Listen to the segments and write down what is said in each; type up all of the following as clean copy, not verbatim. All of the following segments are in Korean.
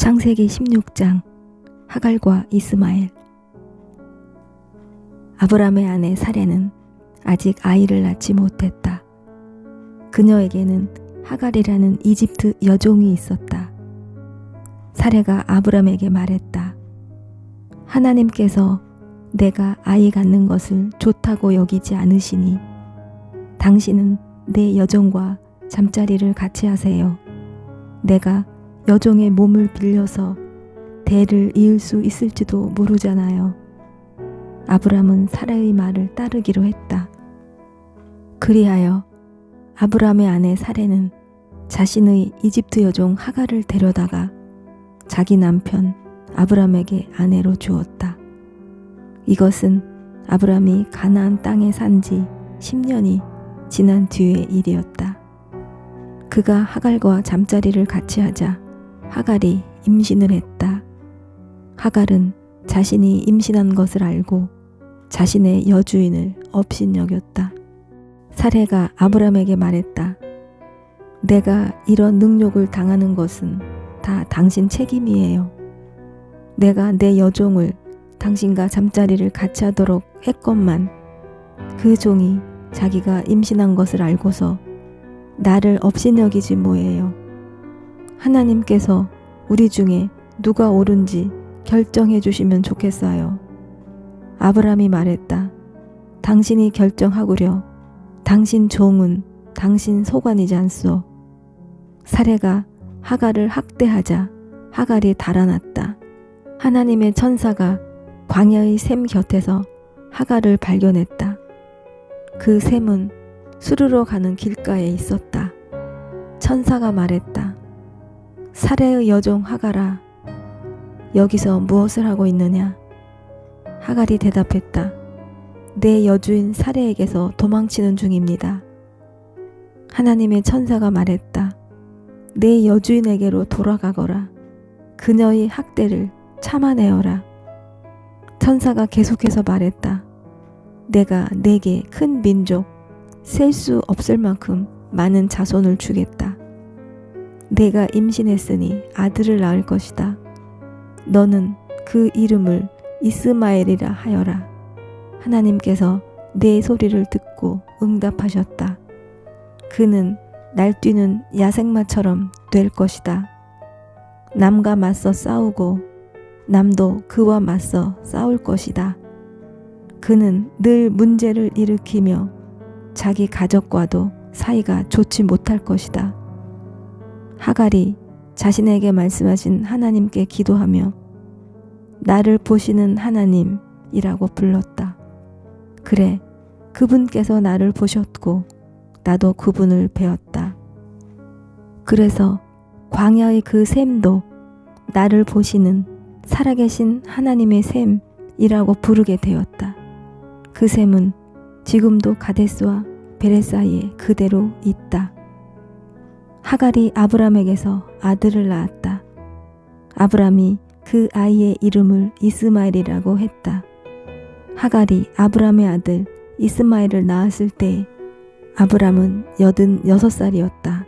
창세기 16장 하갈과 이스마엘. 아브람의 아내 사레는 아직 아이를 낳지 못했다. 그녀에게는 하갈이라는 이집트 여종이 있었다. 사레가 아브람에게 말했다. 하나님께서 내가 아이 갖는 것을 좋다고 여기지 않으시니 당신은 내 여종과 잠자리를 같이 하세요. 내가 여종의 몸을 빌려서 대를 이을 수 있을지도 모르잖아요. 아브람은 사라의 말을 따르기로 했다. 그리하여 아브람의 아내 사레는 자신의 이집트 여종 하갈을 데려다가 자기 남편 아브람에게 아내로 주었다. 이것은 아브람이 가나안 땅에 산 지 10년이 지난 뒤의 일이었다. 그가 하갈과 잠자리를 같이 하자 하갈이 임신을 했다. 하갈은 자신이 임신한 것을 알고 자신의 여주인을 업신여겼다. 사레가 아브람에게 말했다. 내가 이런 능욕을 당하는 것은 다 당신 책임이에요. 내가 내 여종을 당신과 잠자리를 같이 하도록 했건만 그 종이 자기가 임신한 것을 알고서 나를 업신여기지 뭐예요. 하나님께서 우리 중에 누가 옳은지 결정해 주시면 좋겠어요. 아브람이 말했다. 당신이 결정하구려. 당신 종은 당신 소관이지 않소. 사레가 하갈을 학대하자 하갈이 달아났다. 하나님의 천사가 광야의 샘 곁에서 하갈을 발견했다. 그 샘은 수르러 가는 길가에 있었다. 천사가 말했다. 사레의 여종 하갈아, 여기서 무엇을 하고 있느냐? 하갈이 대답했다. 내 여주인 사레에게서 도망치는 중입니다. 하나님의 천사가 말했다. 내 여주인에게로 돌아가거라. 그녀의 학대를 참아내어라. 천사가 계속해서 말했다. 내가 내게 큰 민족, 셀 수 없을 만큼 많은 자손을 주겠다. 내가 임신했으니 아들을 낳을 것이다. 너는 그 이름을 이스마엘이라 하여라. 하나님께서 내 소리를 듣고 응답하셨다. 그는 날뛰는 야생마처럼 될 것이다. 남과 맞서 싸우고 남도 그와 맞서 싸울 것이다. 그는 늘 문제를 일으키며 자기 가족과도 사이가 좋지 못할 것이다. 하갈이 자신에게 말씀하신 하나님께 기도하며 나를 보시는 하나님이라고 불렀다. 그래, 그분께서 나를 보셨고 나도 그분을 배웠다. 그래서 광야의 그 샘도 나를 보시는 살아계신 하나님의 샘이라고 부르게 되었다. 그 샘은 지금도 가데스와 베레 사이에 그대로 있다. 하갈이 아브람에게서 아들을 낳았다. 아브람이 그 아이의 이름을 이스마엘이라고 했다. 하갈이 아브람의 아들 이스마엘을 낳았을 때 아브람은 86살이었다.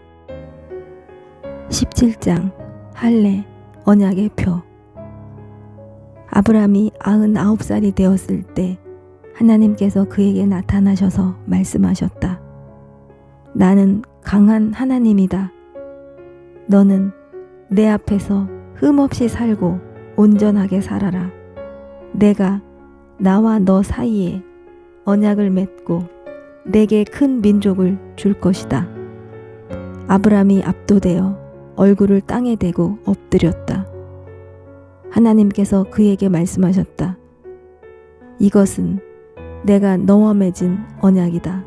17장 할례 언약의 표. 아브람이 99살이 되었을 때 하나님께서 그에게 나타나셔서 말씀하셨다. 나는 강한 하나님이다. 너는 내 앞에서 흠없이 살고 온전하게 살아라. 내가 나와 너 사이에 언약을 맺고 내게 큰 민족을 줄 것이다. 아브람이 압도되어 얼굴을 땅에 대고 엎드렸다. 하나님께서 그에게 말씀하셨다. 이것은 내가 너와 맺은 언약이다.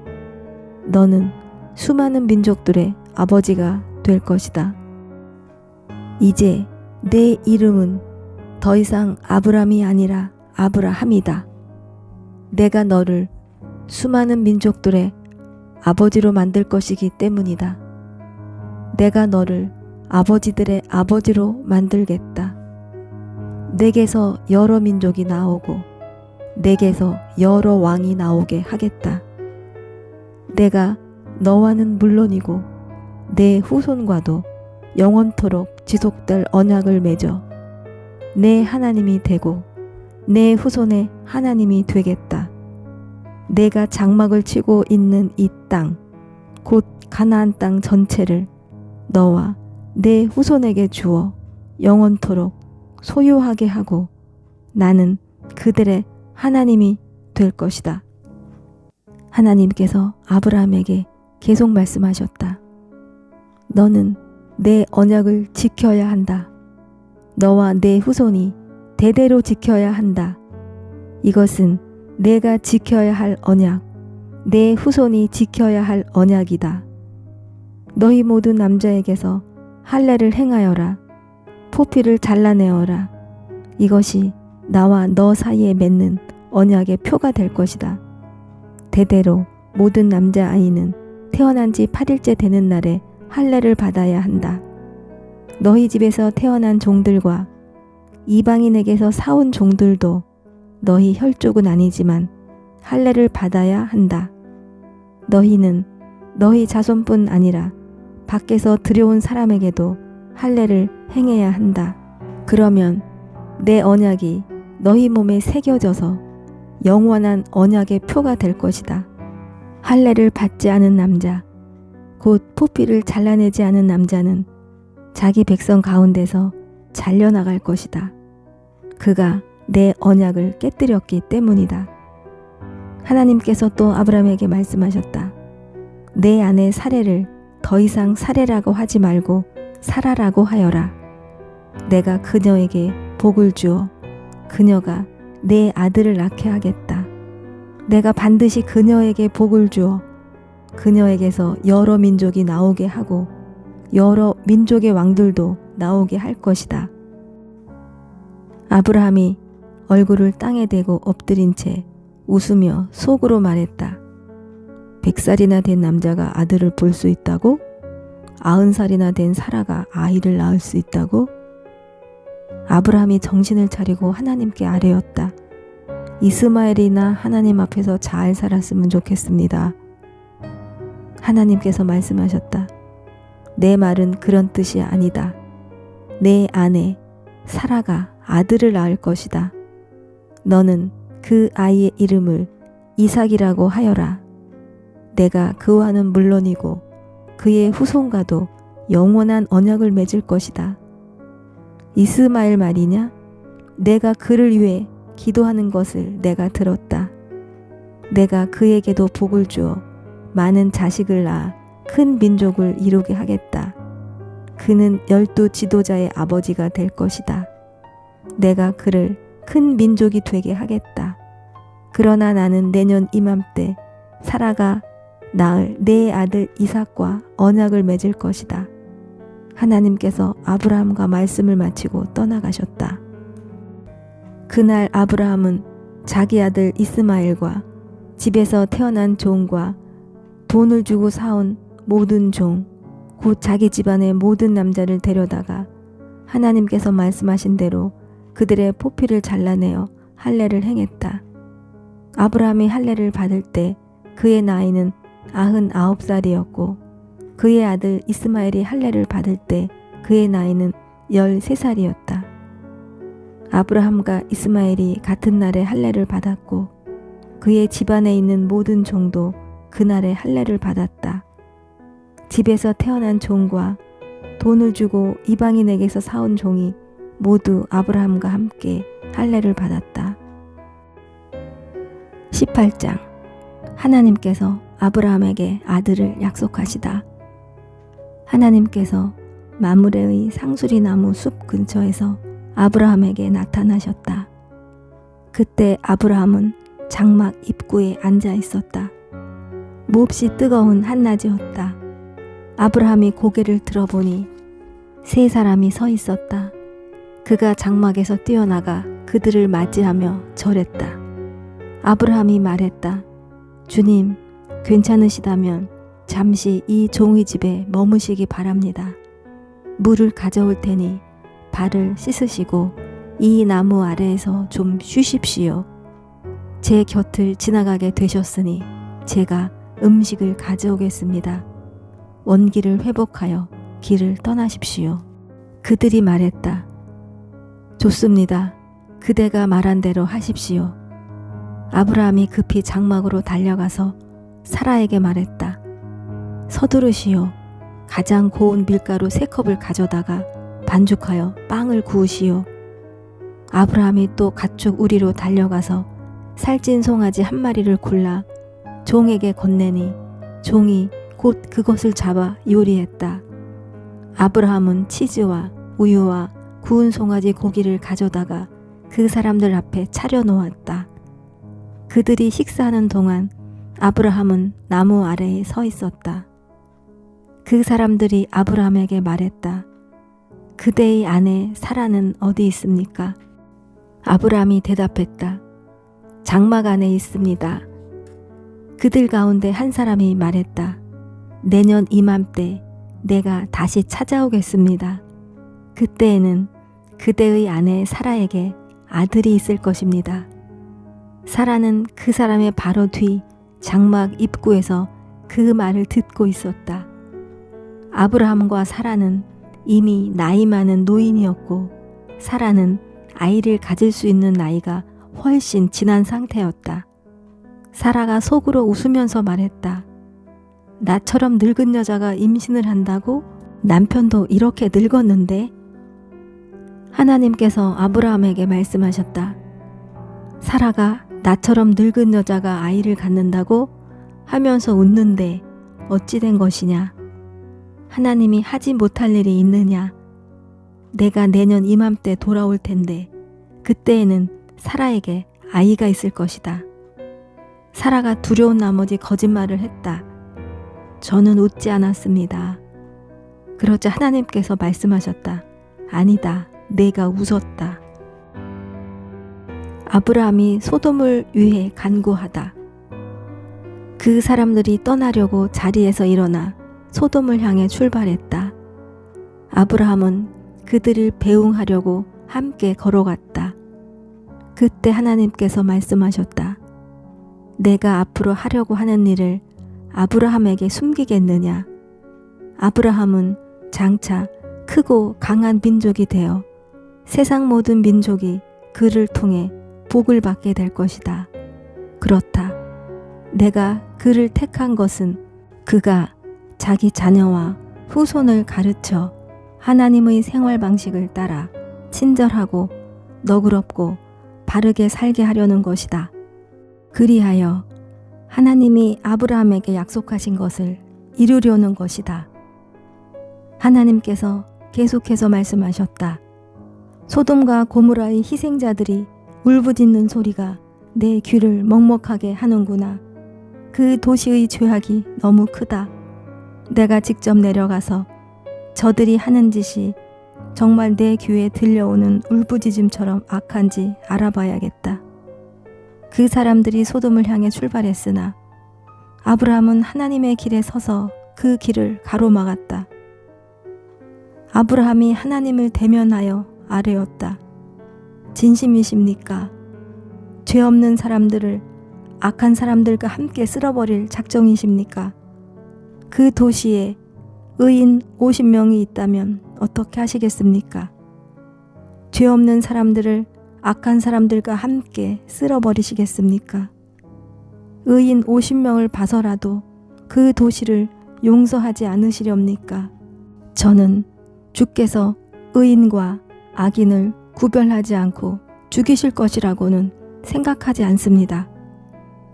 너는 수많은 민족들의 아버지가 될 것이다. 이제 내 이름은 더 이상 아브람이 아니라 아브라함이다. 내가 너를 수많은 민족들의 아버지로 만들 것이기 때문이다. 내가 너를 아버지들의 아버지로 만들겠다. 내게서 여러 민족이 나오고 내게서 여러 왕이 나오게 하겠다. 내가 너와는 물론이고 내 후손과도 영원토록 지속될 언약을 맺어 내 하나님이 되고 내 후손의 하나님이 되겠다. 내가 장막을 치고 있는 이 땅, 곧 가나안 땅 전체를 너와 내 후손에게 주어 영원토록 소유하게 하고 나는 그들의 하나님이 될 것이다. 하나님께서 아브라함에게 계속 말씀하셨다. 너는 내 언약을 지켜야 한다. 너와 내 후손이 대대로 지켜야 한다. 이것은 내가 지켜야 할 언약, 내 후손이 지켜야 할 언약이다. 너희 모든 남자에게서 할례를 행하여라. 포피를 잘라내어라. 이것이 나와 너 사이에 맺는 언약의 표가 될 것이다. 대대로 모든 남자아이는 태어난 지 8일째 되는 날에 할례를 받아야 한다. 너희 집에서 태어난 종들과 이방인에게서 사온 종들도 너희 혈족은 아니지만 할례를 받아야 한다. 너희는 너희 자손뿐 아니라 밖에서 들여온 사람에게도 할례를 행해야 한다. 그러면 내 언약이 너희 몸에 새겨져서 영원한 언약의 표가 될 것이다. 할례를 받지 않은 남자, 곧 포피를 잘라내지 않은 남자는 자기 백성 가운데서 잘려나갈 것이다. 그가 내 언약을 깨뜨렸기 때문이다. 하나님께서 또 아브라함에게 말씀하셨다. 내 아내 사레를 더 이상 사레라고 하지 말고 사라라고 하여라. 내가 그녀에게 복을 주어 그녀가 내 아들을 낳게 하겠다. 내가 반드시 그녀에게 복을 주어 그녀에게서 여러 민족이 나오게 하고 여러 민족의 왕들도 나오게 할 것이다. 아브라함이 얼굴을 땅에 대고 엎드린 채 웃으며 속으로 말했다. 100살이나 된 남자가 아들을 볼 수 있다고? 90살이나 된 사라가 아이를 낳을 수 있다고? 아브라함이 정신을 차리고 하나님께 아뢰었다. 이스마엘이나 하나님 앞에서 잘 살았으면 좋겠습니다. 하나님께서 말씀하셨다. 내 말은 그런 뜻이 아니다. 내 아내 사라가 아들을 낳을 것이다. 너는 그 아이의 이름을 이삭이라고 하여라. 내가 그와는 물론이고 그의 후손과도 영원한 언약을 맺을 것이다. 이스마엘 말이냐? 내가 그를 위해 기도하는 것을 내가 들었다. 내가 그에게도 복을 주어 많은 자식을 낳아 큰 민족을 이루게 하겠다. 그는 12 지도자의 아버지가 될 것이다. 내가 그를 큰 민족이 되게 하겠다. 그러나 나는 내년 이맘때 사라가 낳을 내 아들 이삭과 언약을 맺을 것이다. 하나님께서 아브라함과 말씀을 마치고 떠나가셨다. 그날 아브라함은 자기 아들 이스마엘과 집에서 태어난 종과 돈을 주고 사온 모든 종, 곧 자기 집안의 모든 남자를 데려다가 하나님께서 말씀하신 대로 그들의 포피를 잘라내어 할례를 행했다. 아브라함이 할례를 받을 때 그의 나이는 99살이었고 그의 아들 이스마엘이 할례를 받을 때 그의 나이는 13살이었다. 아브라함과 이스마엘이 같은 날에 할례를 받았고 그의 집안에 있는 모든 종도 그날에 할례를 받았다. 집에서 태어난 종과 돈을 주고 이방인에게서 사온 종이 모두 아브라함과 함께 할례를 받았다. 18장. 하나님께서 아브라함에게 아들을 약속하시다. 하나님께서 마므레의 상수리 나무 숲 근처에서 아브라함에게 나타나셨다. 그때 아브라함은 장막 입구에 앉아 있었다. 몹시 뜨거운 한낮이었다. 아브라함이 고개를 들어보니 세 사람이 서 있었다. 그가 장막에서 뛰어나가 그들을 맞이하며 절했다. 아브라함이 말했다. 주님, 괜찮으시다면 잠시 이 종의 집에 머무시기 바랍니다. 물을 가져올 테니 발을 씻으시고 이 나무 아래에서 좀 쉬십시오. 제 곁을 지나가게 되셨으니 제가 음식을 가져오겠습니다. 원기를 회복하여 길을 떠나십시오. 그들이 말했다. 좋습니다. 그대가 말한 대로 하십시오. 아브라함이 급히 장막으로 달려가서 사라에게 말했다. 서두르시오. 가장 고운 밀가루 3컵을 가져다가 반죽하여 빵을 구우시오. 아브라함이 또 가축 우리로 달려가서 살찐 송아지 1마리를 골라 종에게 건네니 종이 곧 그것을 잡아 요리했다. 아브라함은 치즈와 우유와 구운 송아지 고기를 가져다가 그 사람들 앞에 차려놓았다. 그들이 식사하는 동안 아브라함은 나무 아래에 서 있었다. 그 사람들이 아브라함에게 말했다. 그대의 아내 사라는 어디 있습니까? 아브라함이 대답했다. 장막 안에 있습니다. 그들 가운데 한 사람이 말했다. 내년 이맘때 내가 다시 찾아오겠습니다. 그때에는 그대의 아내 사라에게 아들이 있을 것입니다. 사라는 그 사람의 바로 뒤 장막 입구에서 그 말을 듣고 있었다. 아브라함과 사라는 이미 나이 많은 노인이었고 사라는 아이를 가질 수 있는 나이가 훨씬 지난 상태였다. 사라가 속으로 웃으면서 말했다. 나처럼 늙은 여자가 임신을 한다고? 남편도 이렇게 늙었는데? 하나님께서 아브라함에게 말씀하셨다. 사라가 나처럼 늙은 여자가 아이를 갖는다고 하면서 웃는데 어찌 된 것이냐? 하나님이 하지 못할 일이 있느냐? 내가 내년 이맘때 돌아올 텐데 그때에는 사라에게 아이가 있을 것이다. 사라가 두려운 나머지 거짓말을 했다. 저는 웃지 않았습니다. 그러자 하나님께서 말씀하셨다. 아니다. 내가 웃었다. 아브라함이 소돔을 위해 간구하다. 그 사람들이 떠나려고 자리에서 일어나 소돔을 향해 출발했다. 아브라함은 그들을 배웅하려고 함께 걸어갔다. 그때 하나님께서 말씀하셨다. 내가 앞으로 하려고 하는 일을 아브라함에게 숨기겠느냐? 아브라함은 장차 크고 강한 민족이 되어 세상 모든 민족이 그를 통해 복을 받게 될 것이다. 그렇다. 내가 그를 택한 것은 그가 자기 자녀와 후손을 가르쳐 하나님의 생활 방식을 따라 친절하고 너그럽고 바르게 살게 하려는 것이다. 그리하여 하나님이 아브라함에게 약속하신 것을 이루려는 것이다. 하나님께서 계속해서 말씀하셨다. 소돔과 고모라의 희생자들이 울부짖는 소리가 내 귀를 먹먹하게 하는구나. 그 도시의 죄악이 너무 크다. 내가 직접 내려가서 저들이 하는 짓이 정말 내 귀에 들려오는 울부짖음처럼 악한지 알아봐야겠다. 그 사람들이 소돔을 향해 출발했으나 아브라함은 하나님의 길에 서서 그 길을 가로막았다. 아브라함이 하나님을 대면하여 아뢰었다. 진심이십니까? 죄 없는 사람들을 악한 사람들과 함께 쓸어버릴 작정이십니까? 그 도시에 의인 50명이 있다면 어떻게 하시겠습니까? 죄 없는 사람들을 악한 사람들과 함께 쓸어버리시겠습니까? 의인 50명을 봐서라도 그 도시를 용서하지 않으시렵니까? 저는 주께서 의인과 악인을 구별하지 않고 죽이실 것이라고는 생각하지 않습니다.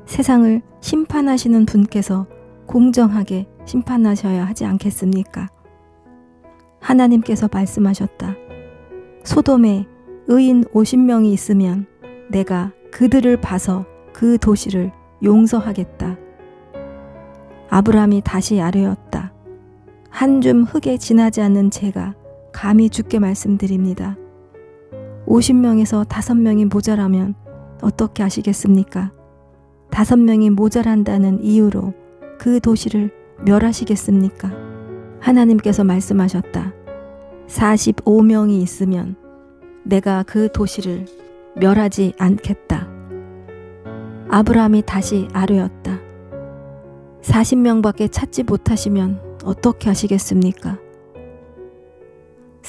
세상을 심판하시는 분께서 공정하게 심판하셔야 하지 않겠습니까? 하나님께서 말씀하셨다. 소돔에 의인 50명이 있으면 내가 그들을 봐서 그 도시를 용서하겠다. 아브라함이 다시 아뢰었다. 한 줌 흙에 지나지 않는 제가 감히 주께 말씀드립니다. 50명에서 5명이 모자라면 어떻게 하시겠습니까? 5명이 모자란다는 이유로 그 도시를 멸하시겠습니까? 하나님께서 말씀하셨다. 45명이 있으면 내가 그 도시를 멸하지 않겠다. 아브라함이 다시 아뢰었다. 40명밖에 찾지 못하시면 어떻게 하시겠습니까?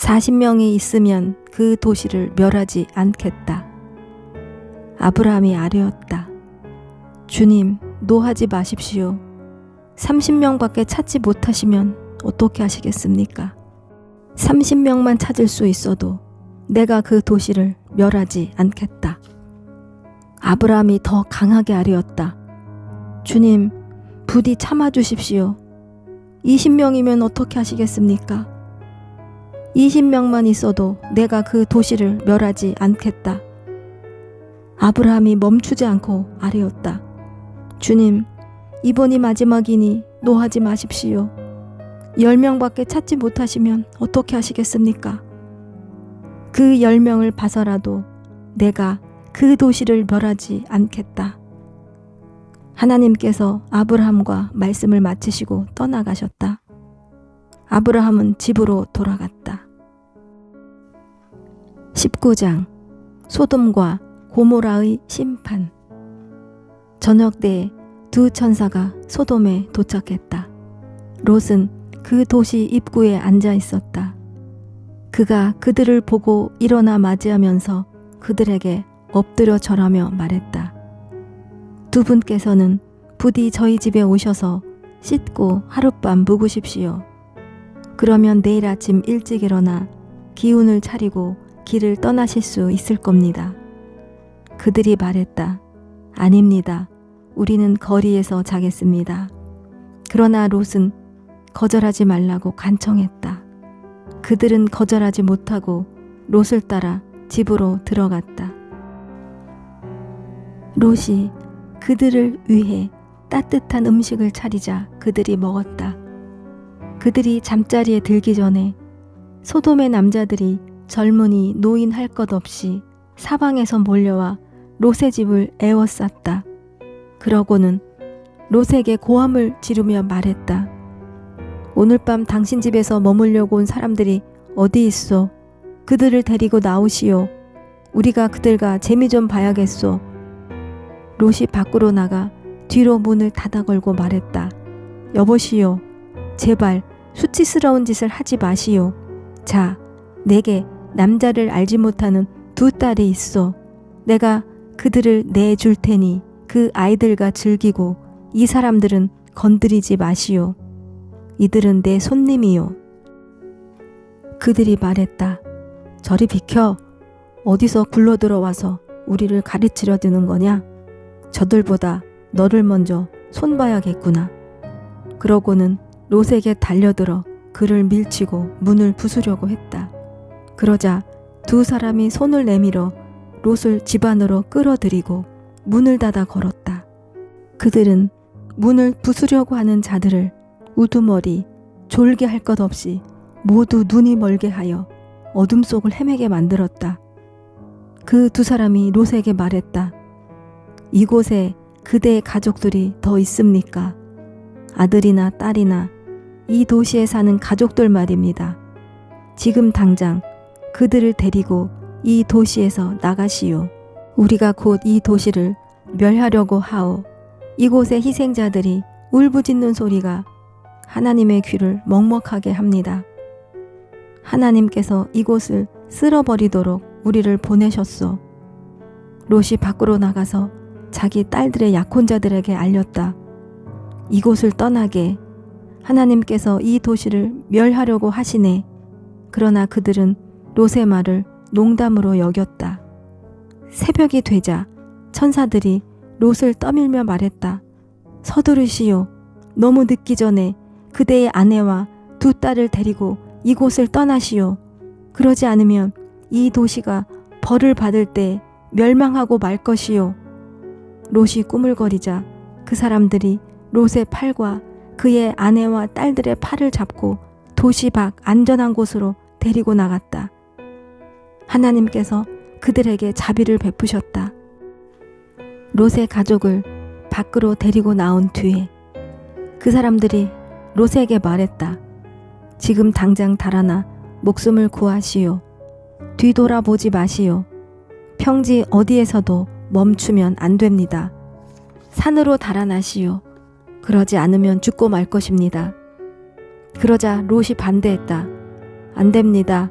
40명이 있으면 그 도시를 멸하지 않겠다. 아브라함이 아뢰었다. 주님, 노하지 마십시오. 30명밖에 찾지 못하시면 어떻게 하시겠습니까? 30명만 찾을 수 있어도 내가 그 도시를 멸하지 않겠다. 아브라함이 더 강하게 아뢰었다. 주님, 부디 참아주십시오. 20명이면 어떻게 하시겠습니까? 20명만 있어도 내가 그 도시를 멸하지 않겠다. 아브라함이 멈추지 않고 아뢰었다. 주님, 이번이 마지막이니 노하지 마십시오. 10명밖에 찾지 못하시면 어떻게 하시겠습니까? 그 10명을 봐서라도 내가 그 도시를 멸하지 않겠다. 하나님께서 아브라함과 말씀을 마치시고 떠나가셨다. 아브라함은 집으로 돌아갔다. 19장 소돔과 고모라의 심판. 저녁 때에 두 천사가 소돔에 도착했다. 롯은 그 도시 입구에 앉아 있었다. 그가 그들을 보고 일어나 맞이하면서 그들에게 엎드려 절하며 말했다. 두 분께서는 부디 저희 집에 오셔서 씻고 하룻밤 묵으십시오. 그러면 내일 아침 일찍 일어나 기운을 차리고 길을 떠나실 수 있을 겁니다. 그들이 말했다. 아닙니다. 우리는 거리에서 자겠습니다. 그러나 롯은 거절하지 말라고 간청했다. 그들은 거절하지 못하고 롯을 따라 집으로 들어갔다. 롯이 그들을 위해 따뜻한 음식을 차리자 그들이 먹었다. 그들이 잠자리에 들기 전에 소돔의 남자들이 젊은이 노인 할 것 없이 사방에서 몰려와 롯의 집을 에워쌌다. 그러고는 롯에게 고함을 지르며 말했다. 오늘 밤 당신 집에서 머물려고 온 사람들이 어디 있어? 그들을 데리고 나오시오. 우리가 그들과 재미 좀 봐야겠소. 롯이 밖으로 나가 뒤로 문을 닫아 걸고 말했다. 여보시오. 제발 수치스러운 짓을 하지 마시오. 자, 내게 남자를 알지 못하는 두 딸이 있어. 내가 그들을 내줄 테니 그 아이들과 즐기고 이 사람들은 건드리지 마시오. 이들은 내 손님이요. 그들이 말했다. 저리 비켜. 어디서 굴러 들어와서 우리를 가르치려 드는 거냐? 저들보다 너를 먼저 손봐야겠구나. 그러고는 롯에게 달려들어 그를 밀치고 문을 부수려고 했다. 그러자 두 사람이 손을 내밀어 롯을 집 안으로 끌어들이고 문을 닫아 걸었다. 그들은 문을 부수려고 하는 자들을 우두머리, 졸게 할 것 없이 모두 눈이 멀게 하여 어둠 속을 헤매게 만들었다. 그 두 사람이 롯에게 말했다. 이곳에 그대의 가족들이 더 있습니까? 아들이나 딸이나 이 도시에 사는 가족들 말입니다. 지금 당장 그들을 데리고 이 도시에서 나가시오. 우리가 곧 이 도시를 멸하려고 하오. 이곳의 희생자들이 울부짖는 소리가 하나님의 귀를 먹먹하게 합니다. 하나님께서 이곳을 쓸어버리도록 우리를 보내셨소. 롯이 밖으로 나가서 자기 딸들의 약혼자들에게 알렸다. 이곳을 떠나게. 하나님께서 이 도시를 멸하려고 하시네. 그러나 그들은 롯의 말을 농담으로 여겼다. 새벽이 되자 천사들이 롯을 떠밀며 말했다. 서두르시오. 너무 늦기 전에 그대의 아내와 두 딸을 데리고 이곳을 떠나시오. 그러지 않으면 이 도시가 벌을 받을 때 멸망하고 말 것이오. 롯이 꾸물거리자 그 사람들이 롯의 팔과 그의 아내와 딸들의 팔을 잡고 도시 밖 안전한 곳으로 데리고 나갔다. 하나님께서 그들에게 자비를 베푸셨다. 롯의 가족을 밖으로 데리고 나온 뒤에 그 사람들이 롯에게 말했다. 지금 당장 달아나 목숨을 구하시오. 뒤돌아보지 마시오. 평지 어디에서도 멈추면 안 됩니다. 산으로 달아나시오. 그러지 않으면 죽고 말 것입니다. 그러자 롯이 반대했다. 안 됩니다.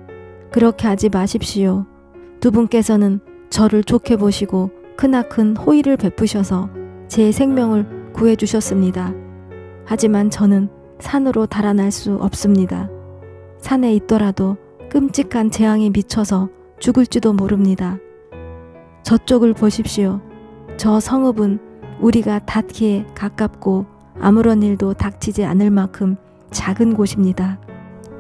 그렇게 하지 마십시오. 두 분께서는 저를 좋게 보시고 크나큰 호의를 베푸셔서 제 생명을 구해주셨습니다. 하지만 저는 산으로 달아날 수 없습니다. 산에 있더라도 끔찍한 재앙이 미쳐서 죽을지도 모릅니다. 저쪽을 보십시오. 저 성읍은 우리가 닿기에 가깝고 아무런 일도 닥치지 않을 만큼 작은 곳입니다.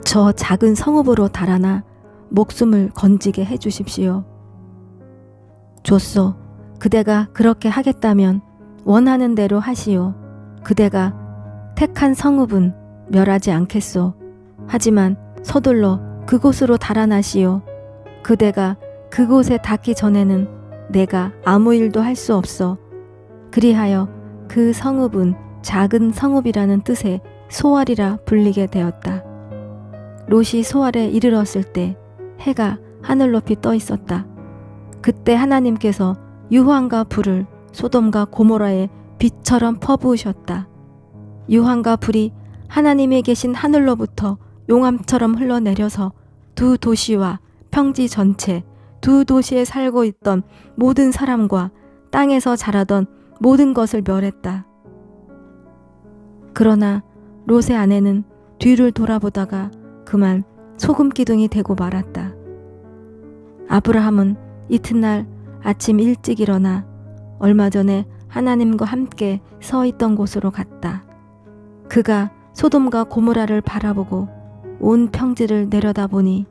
저 작은 성읍으로 달아나 목숨을 건지게 해주십시오. 좋소. 그대가 그렇게 하겠다면 원하는 대로 하시오. 그대가 택한 성읍은 멸하지 않겠소. 하지만 서둘러 그곳으로 달아나시오. 그대가 그곳에 닿기 전에는 내가 아무 일도 할 수 없어. 그리하여 그 성읍은 작은 성읍이라는 뜻의 소알이라 불리게 되었다. 롯이 소알에 이르렀을 때 해가 하늘 높이 떠 있었다. 그때 하나님께서 유황과 불을 소돔과 고모라의 빛처럼 퍼부으셨다. 유황과 불이 하나님이 계신 하늘로부터 용암처럼 흘러내려서 두 도시와 평지 전체, 두 도시에 살고 있던 모든 사람과 땅에서 자라던 모든 것을 멸했다. 그러나 롯의 아내는 뒤를 돌아보다가 그만 소금기둥이 되고 말았다. 아브라함은 이튿날 아침 일찍 일어나 얼마 전에 하나님과 함께 서 있던 곳으로 갔다. 그가 소돔과 고모라를 바라보고 온 평지를 내려다보니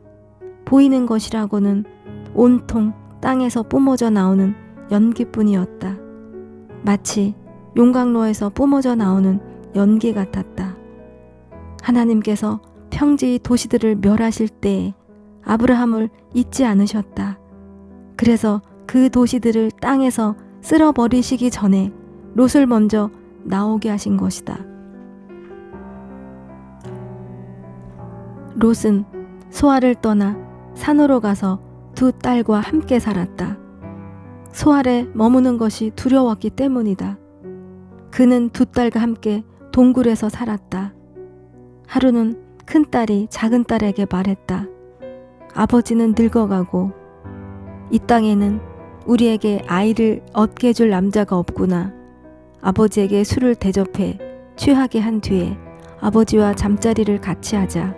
보이는 것이라고는 온통 땅에서 뿜어져 나오는 연기뿐이었다. 마치 용광로에서 뿜어져 나오는 연기 같았다. 하나님께서 평지 도시들을 멸하실 때에 아브라함을 잊지 않으셨다. 그래서 그 도시들을 땅에서 쓸어버리시기 전에 롯을 먼저 나오게 하신 것이다. 롯은 소알을 떠나 산으로 가서 두 딸과 함께 살았다. 소알에 머무는 것이 두려웠기 때문이다. 그는 두 딸과 함께 동굴에서 살았다. 하루는 큰딸이 작은딸에게 말했다. 아버지는 늙어가고 이 땅에는 우리에게 아이를 얻게 해줄 남자가 없구나. 아버지에게 술을 대접해 취하게 한 뒤에 아버지와 잠자리를 같이 하자.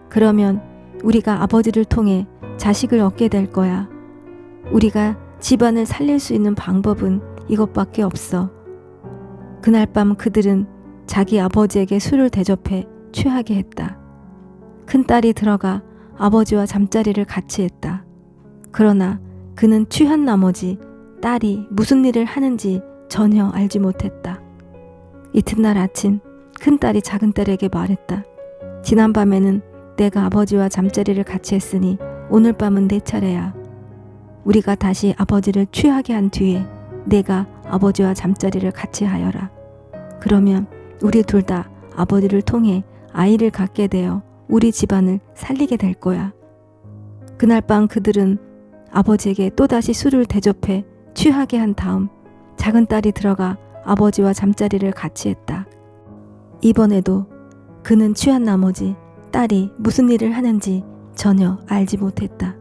그러면 우리가 아버지를 통해 자식을 얻게 될 거야. 우리가 집안을 살릴 수 있는 방법은 이것밖에 없어. 그날 밤 그들은 자기 아버지에게 술을 대접해 취하게 했다. 큰딸이 들어가 아버지와 잠자리를 같이 했다. 그러나 그는 취한 나머지 딸이 무슨 일을 하는지 전혀 알지 못했다. 이튿날 아침 큰딸이 작은딸에게 말했다. 지난밤에는 내가 아버지와 잠자리를 같이 했으니 오늘 밤은 내 차례야. 우리가 다시 아버지를 취하게 한 뒤에 내가 아버지와 잠자리를 같이 하여라. 그러면 우리 둘 다 아버지를 통해 아이를 갖게 되어 우리 집안을 살리게 될 거야. 그날 밤 그들은 아버지에게 또다시 술을 대접해 취하게 한 다음 작은딸이 들어가 아버지와 잠자리를 같이 했다. 이번에도 그는 취한 나머지 딸이 무슨 일을 하는지 전혀 알지 못했다.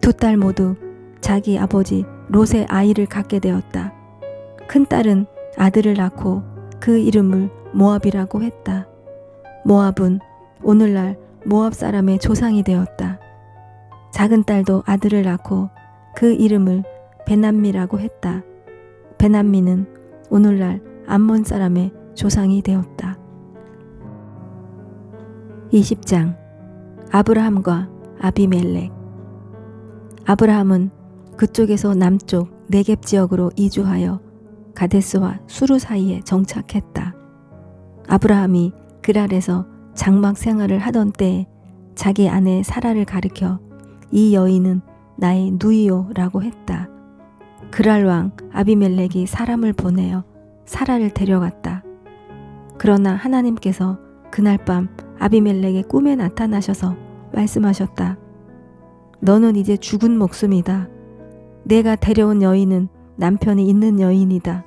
두 딸 모두 자기 아버지 롯의 아이를 갖게 되었다. 큰딸은 아들을 낳고 그 이름을 모압이라고 했다. 모압은 오늘날 모압 사람의 조상이 되었다. 작은딸도 아들을 낳고 그 이름을 베남미라고 했다. 베남미는 오늘날 암몬 사람의 조상이 되었다. 20장 아브라함과 아비멜렉. 아브라함은 그쪽에서 남쪽 네겝 지역으로 이주하여 가데스와 수루 사이에 정착했다. 아브라함이 그랄에서 장막 생활을 하던 때에 자기 아내 사라를 가리켜 이 여인은 나의 누이요라고 했다. 그랄 왕 아비멜렉이 사람을 보내어 사라를 데려갔다. 그러나 하나님께서 그날 밤 아비멜렉의 꿈에 나타나셔서 말씀하셨다. 너는 이제 죽은 목숨이다. 내가 데려온 여인은 남편이 있는 여인이다.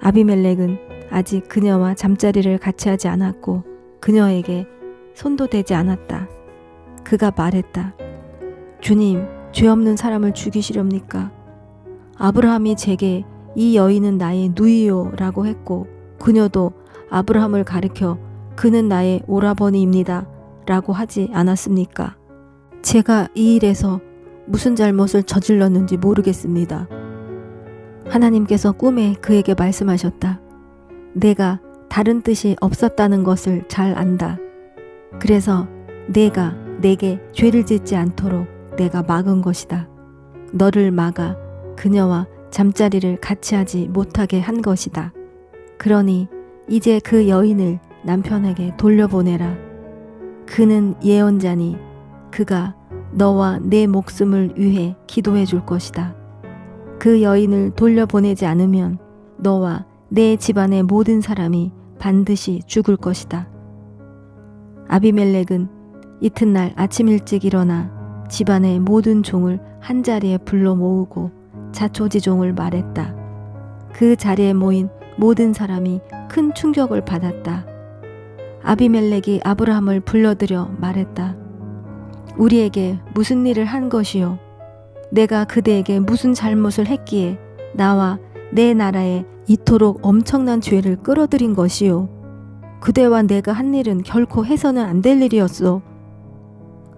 아비멜렉은 아직 그녀와 잠자리를 같이 하지 않았고 그녀에게 손도 대지 않았다. 그가 말했다. 주님, 죄 없는 사람을 죽이시렵니까? 아브라함이 제게 이 여인은 나의 누이요 라고 했고 그녀도 아브라함을 가리켜 그는 나의 오라버니입니다 라고 하지 않았습니까? 제가 이 일에서 무슨 잘못을 저질렀는지 모르겠습니다. 하나님께서 꿈에 그에게 말씀하셨다. 내가 다른 뜻이 없었다는 것을 잘 안다. 그래서 내가 내게 죄를 짓지 않도록 내가 막은 것이다. 너를 막아 그녀와 잠자리를 같이 하지 못하게 한 것이다. 그러니 이제 그 여인을 남편에게 돌려보내라. 그는 예언자니 그가 너와 내 목숨을 위해 기도해 줄 것이다. 그 여인을 돌려보내지 않으면 너와 내 집안의 모든 사람이 반드시 죽을 것이다. 아비멜렉은 이튿날 아침 일찍 일어나 집안의 모든 종을 한자리에 불러 모으고 자초지종을 말했다. 그 자리에 모인 모든 사람이 큰 충격을 받았다. 아비멜렉이 아브라함을 불러들여 말했다. 우리에게 무슨 일을 한 것이요? 내가 그대에게 무슨 잘못을 했기에 나와 내 나라에 이토록 엄청난 죄를 끌어들인 것이요? 그대와 내가 한 일은 결코 해서는 안 될 일이었소.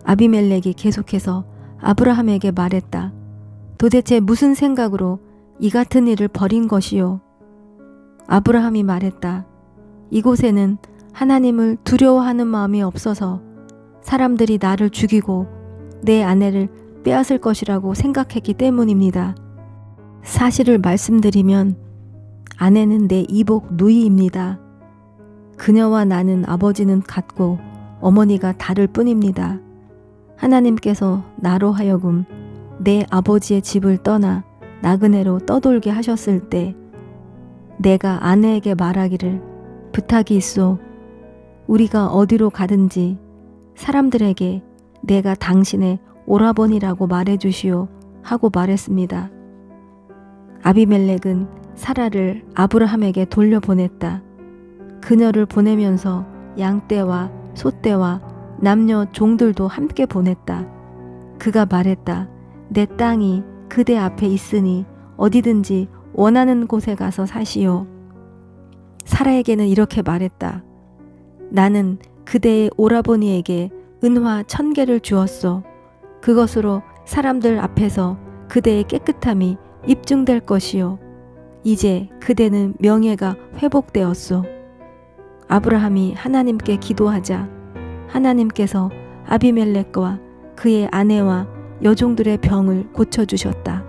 아비멜렉이 계속해서 아브라함에게 말했다. 도대체 무슨 생각으로 이 같은 일을 벌인 것이요? 아브라함이 말했다. 이곳에는 하나님을 두려워하는 마음이 없어서 사람들이 나를 죽이고 내 아내를 빼앗을 것이라고 생각했기 때문입니다. 사실을 말씀드리면 아내는 내 이복 누이입니다. 그녀와 나는 아버지는 같고 어머니가 다를 뿐입니다. 하나님께서 나로 하여금 내 아버지의 집을 떠나 나그네로 떠돌게 하셨을 때 내가 아내에게 말하기를 부탁이 있소. 우리가 어디로 가든지 사람들에게 내가 당신의 오라버니라고 말해주시오 하고 말했습니다. 아비멜렉은 사라를 아브라함에게 돌려보냈다. 그녀를 보내면서 양떼와 소떼와 남녀 종들도 함께 보냈다. 그가 말했다. 내 땅이 그대 앞에 있으니 어디든지 원하는 곳에 가서 사시오. 사라에게는 이렇게 말했다. 나는 그대의 오라버니에게 은화 1000개를 주었소. 그것으로 사람들 앞에서 그대의 깨끗함이 입증될 것이요. 이제 그대는 명예가 회복되었소. 아브라함이 하나님께 기도하자 하나님께서 아비멜렉과 그의 아내와 여종들의 병을 고쳐주셨다.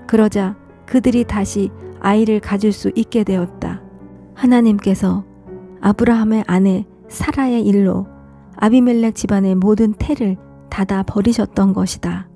그러자 그들이 다시 아이를 가질 수 있게 되었다. 하나님께서 아브라함의 아내 사라의 일로 아비멜렉 집안의 모든 태를 닫아 버리셨던 것이다.